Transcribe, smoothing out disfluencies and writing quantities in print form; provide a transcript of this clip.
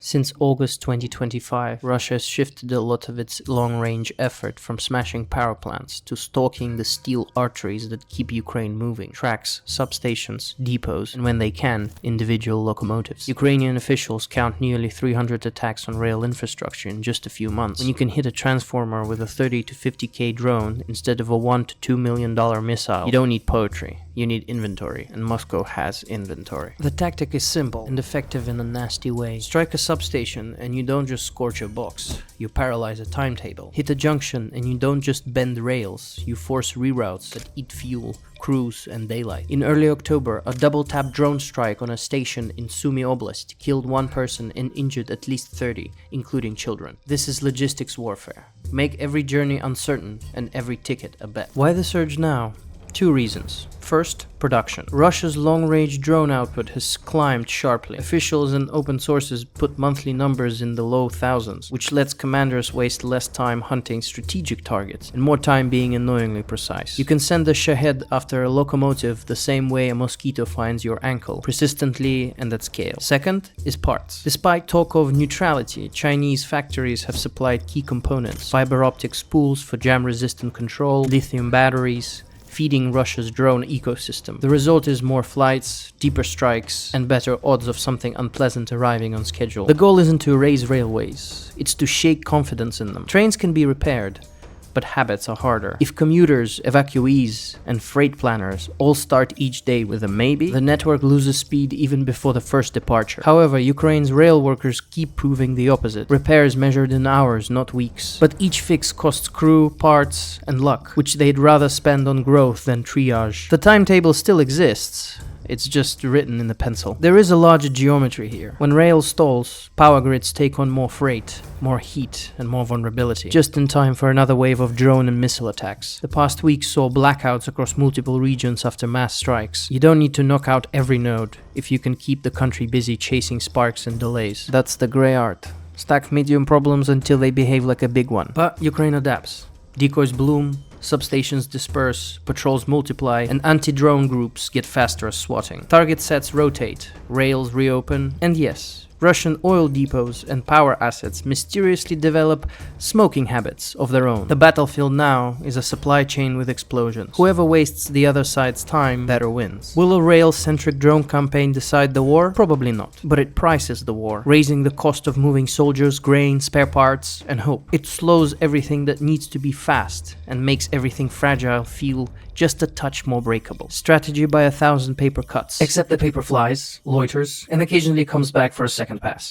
Since August 2025, Russia has shifted a lot of its long-range effort from smashing power plants to stalking the steel arteries that keep Ukraine moving: tracks, substations, depots, and when they can, individual locomotives. Ukrainian officials count nearly 300 attacks on rail infrastructure in just a few months. When you can hit a transformer with a 30 to 50k drone instead of a $1 to $2 million missile, you don't need poetry, you need inventory, and Moscow has inventory. The tactic is simple and effective in a nasty way. Strike a substation and you don't just scorch a box, you paralyze a timetable. Hit a junction and you don't just bend rails, you force reroutes that eat fuel, crews, and daylight. In early October, a double-tap drone strike on a station in Sumy Oblast killed one person and injured at least 30, including children. This is logistics warfare. Make every journey uncertain and every ticket a bet. Why the surge now? Two reasons. First, production. Russia's long-range drone output has climbed sharply. Officials and open sources put monthly numbers in the low thousands, which lets commanders waste less time hunting strategic targets and more time being annoyingly precise. You can send a Shahed after a locomotive the same way a mosquito finds your ankle, persistently and at scale. Second is parts. Despite talk of neutrality, Chinese factories have supplied key components: fiber optic spools for jam-resistant control, lithium batteries, feeding Russia's drone ecosystem. The result is more flights, deeper strikes, and better odds of something unpleasant arriving on schedule. The goal isn't to erase railways, it's to shake confidence in them. Trains can be repaired, but habits are harder. If commuters, evacuees, and freight planners all start each day with a maybe, the network loses speed even before the first departure. However, Ukraine's rail workers keep proving the opposite. Repairs measured in hours, not weeks. But each fix costs crew, parts, and luck, which they'd rather spend on growth than triage. The timetable still exists. It's just written in the pencil. There is a larger geometry here. When rail stalls, power grids take on more freight, more heat, and more vulnerability, just in time for another wave of drone and missile attacks. The past week saw blackouts across multiple regions after mass strikes. You don't need to knock out every node if you can keep the country busy chasing sparks and delays. That's the grey art. Stack medium problems until they behave like a big one. But Ukraine adapts. Decoys bloom, substations disperse, patrols multiply, and anti-drone groups get faster at swatting. Target sets rotate, rails reopen, and yes, Russian oil depots and power assets mysteriously develop smoking habits of their own. The battlefield now is a supply chain with explosions. Whoever wastes the other side's time better wins. Will a rail-centric drone campaign decide the war? Probably not. But it prices the war, raising the cost of moving soldiers, grain, spare parts, and hope. It slows everything that needs to be fast and makes everything fragile feel just a touch more breakable. Strategy by 1,000 paper cuts. Except the paper flies, loiters, and occasionally comes back for a second pass.